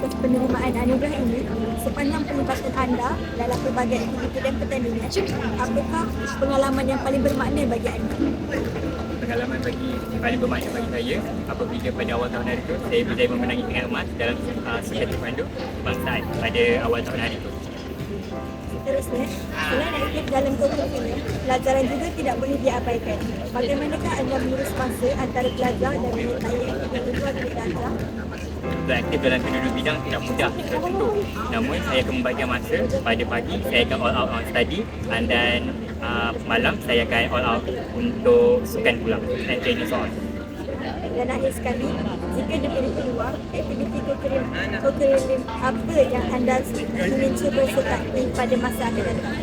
atas penerimaan anugerah ini. Sepanjang pelibatan anda dalam pelbagai aktiviti dan pertandingan, apakah pengalaman yang paling bermakna bagi anda? Pengalaman paling bermakna bagi saya apabila pada awal tahun hari itu saya berjaya memenangi tingkat emas dalam Sukan Taekwondo kebangsaan pada awal tahun hari itu. Seterusnya, selain aktif dalam kompetisi, pelajaran juga tidak boleh diabaikan. Bagaimanakah anda mengurus masa antara pelajar dan menyertai aktiviti luar bilik anda? Beraktif dalam kedua bidang tidak mudah kita tentu. Namun saya akan membagikan masa pada pagi saya akan all out on study dan malam saya akan all out untuk sukan pula and training so on. Dan akhir sekali, jika diberi peluang, aktiviti kokerilim apa yang anda ingin cuba sertai pada masa akan datang?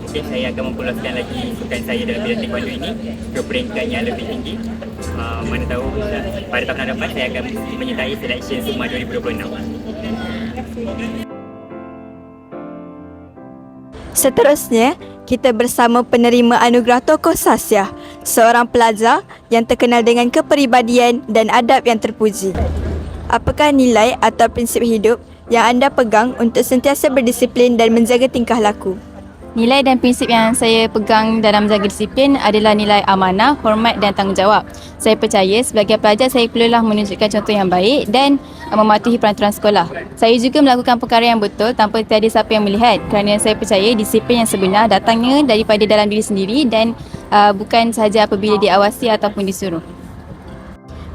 Mungkin saya akan mempuluskan lagi sukan saya dalam bidang taekwondo ini ke peringkat yang lebih tinggi. Mana tahu pada tahun hadapan saya akan menyertai selection SUMA 2026. Seterusnya, kita bersama penerima anugerah Tokoh Sasiah, seorang pelajar yang terkenal dengan kepribadian dan adab yang terpuji. Apakah nilai atau prinsip hidup yang anda pegang untuk sentiasa berdisiplin dan menjaga tingkah laku? Nilai dan prinsip yang saya pegang dalam menjaga disiplin adalah nilai amanah, hormat dan tanggungjawab. Saya percaya sebagai pelajar saya perlulah menunjukkan contoh yang baik dan mematuhi peraturan sekolah. Saya juga melakukan perkara yang betul tanpa tiada siapa yang melihat kerana saya percaya disiplin yang sebenar datangnya daripada dalam diri sendiri dan bukan sahaja apabila diawasi ataupun disuruh.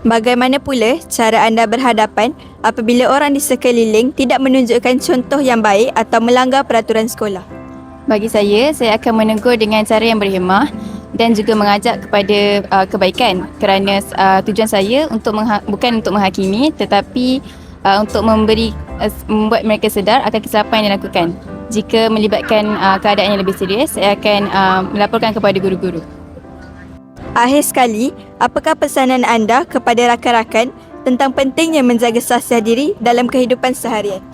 Bagaimana pula cara anda berhadapan apabila orang di sekeliling tidak menunjukkan contoh yang baik atau melanggar peraturan sekolah? Bagi saya akan menegur dengan cara yang berhemah dan juga mengajak kepada kebaikan kerana tujuan saya bukan untuk menghakimi tetapi untuk membuat mereka sedar akan kesilapan yang dilakukan. Jika melibatkan keadaan yang lebih serius, saya akan melaporkan kepada guru-guru. Akhir sekali, apakah pesanan anda kepada rakan-rakan tentang pentingnya menjaga sasiah diri dalam kehidupan seharian?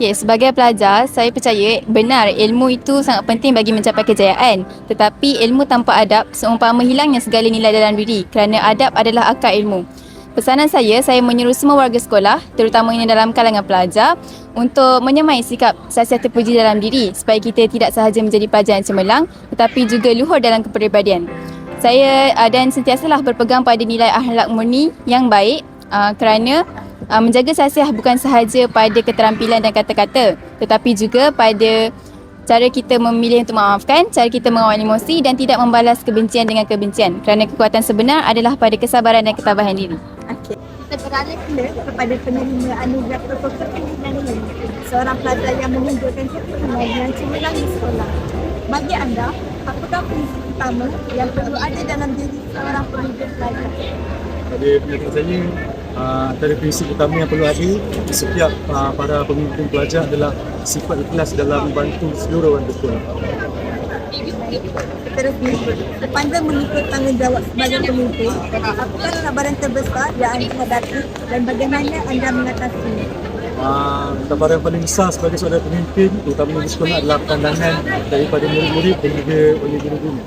Sebagai pelajar, saya percaya benar ilmu itu sangat penting bagi mencapai kejayaan. Tetapi ilmu tanpa adab seumpama hilangnya segala nilai dalam diri kerana adab adalah akar ilmu. Pesanan saya menyuruh semua warga sekolah, terutamanya dalam kalangan pelajar, untuk menyemai sikap sasiah terpuji dalam diri supaya kita tidak sahaja menjadi pelajar yang cemerlang tetapi juga luhur dalam kepribadian. Saya dan sentiasalah berpegang pada nilai akhlak murni yang baik kerana menjaga sasiah bukan sahaja pada keterampilan dan kata-kata tetapi juga pada cara kita memilih untuk memaafkan, cara kita mengawal emosi dan tidak membalas kebencian dengan kebencian kerana kekuatan sebenar adalah pada kesabaran dan ketabahan diri. Okey. Kita beralih pula kepada penerima anugerah Tokoh Kepimpinan ini, seorang pelajar yang menunjukkan kepimpinan yang cemerlang di sekolah. Bagi anda, apakah prinsip utama yang perlu ada dalam diri seorang pemimpin pelajar? Pada pendapat saya, antara prinsip utama yang perlu ada di setiap para pemimpin pelajar adalah sifat ikhlas dalam membantu seluruh warga sekolah. Terusnya, sepanjang mengikut tanggungjawab sebagai pemimpin, apakah cabaran terbesar yang anda hadapi dan bagaimana anda mengatasinya? Cabaran paling besar sebagai seorang pemimpin, terutama di sekolah, adalah pandangan daripada murid-murid dan juga oleh guru-guru.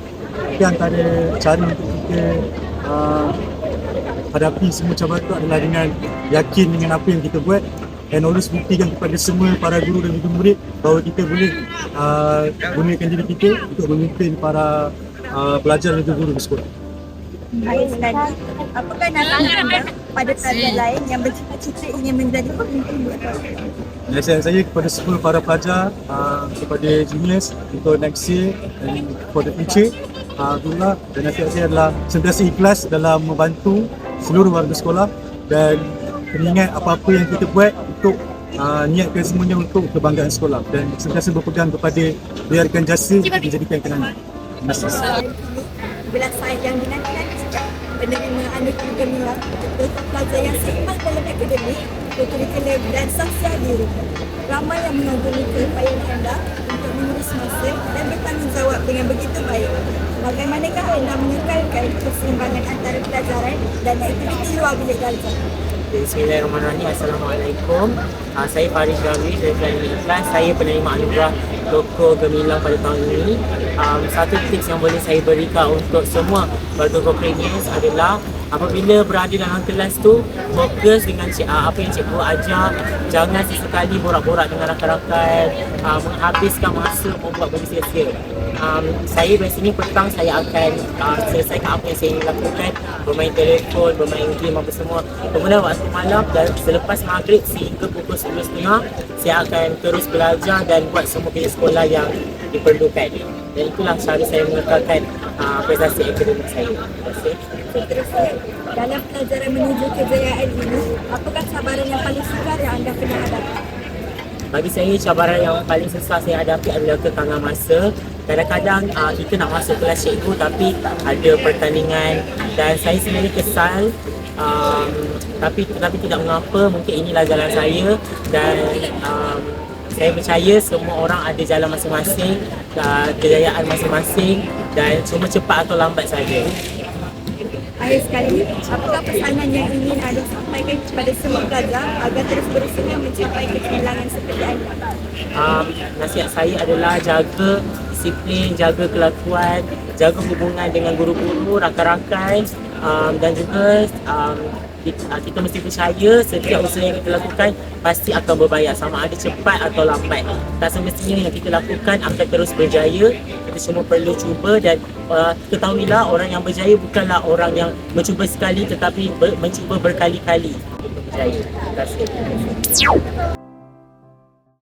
Jadi antara cara untuk kita hadapi semua cabaran itu adalah dengan yakin dengan apa yang kita buat and always buktikan kepada semua para guru dan juga murid bahawa kita boleh gunakan diri kita untuk memimpin para pelajar dan juga guru di sekolah. Akhir sekali, apakah nasihat anda pada pelajar lain yang bercita-cita ingin menjadi pemimpin di sekolah? Nasihat saya kepada semua para pelajar, kepada juniors untuk next year and for the future, dan nasihat saya adalah sentiasa ikhlas dalam membantu seluruh warga sekolah dan mengingat apa-apa yang kita buat untuk niatkan semuanya untuk kebanggaan sekolah dan sentiasa berpegang kepada biarkan jasa kita dijadikan kenangan. Terima kasih. Bila saya yang dinantikan sejak penerima anugerah gemilang untuk pelajar yang seimbang dalam akademik, kurikulum dan sosial diri. Ramai yang mengagumi keupayaan anda untuk mengurus masa dan bertanggungjawab dengan begitu baik. Bagaimanakah anda mengekalkan keseimbangan antara pelajaran dan aktiviti luar bilik darjah? Bismillahirrahmanirrahim. Assalamualaikum. Saya Faris Ghawi dari Kelantan Kelas. Saya penerima anugerah Tokoh Gemilang pada tahun ini. Satu tips yang boleh saya berikan untuk semua warga Ukrainians adalah apabila berada dalam kelas tu, fokus dengan apa yang cikgu ajar. Jangan sesekali borak-borak dengan rakan-rakan, menghabiskan masa membuat benda sia-sia. Saya biasanya petang saya akan selesaikan apa yang saya ingin lakukan, bermain telefon, bermain game apa semua. Kemudian waktu malam dan selepas maghrib sehingga pukul 10.30 saya akan terus belajar dan buat semua kerja sekolah yang diperlukan. Dan itulah cara saya mengekalkan prestasi akademik saya. Terima kasih. Seterusnya, dalam pelajaran menuju kejayaan ini, apakah cabaran yang paling sukar yang anda pernah hadapi? Bagi saya, cabaran yang paling susah saya hadapi adalah kekangan masa. Kadang-kadang kita nak masuk kelas cikgu tapi ada pertandingan dan saya sendiri kesal. Tapi tidak mengapa, mungkin inilah jalan saya dan saya percaya semua orang ada jalan masing-masing, kejayaan masing-masing dan cuma cepat atau lambat saja. Akhir sekali, apakah pesanan yang ingin anda sampaikan kepada semua pelajar agar terus berusaha mencapai kegemilangan seperti anda? Nasihat saya adalah jaga disiplin, jaga kelakuan, jaga hubungan dengan guru-guru, rakan-rakan dan juga kita mesti percaya setiap usaha yang kita lakukan pasti akan berbayar, sama ada cepat atau lambat. Tak semestinya yang kita lakukan akan terus berjaya. Kita semua perlu cuba dan ketahuilah orang yang berjaya bukanlah orang yang mencuba sekali tetapi mencuba berkali-kali untuk berjaya. Terima kasih.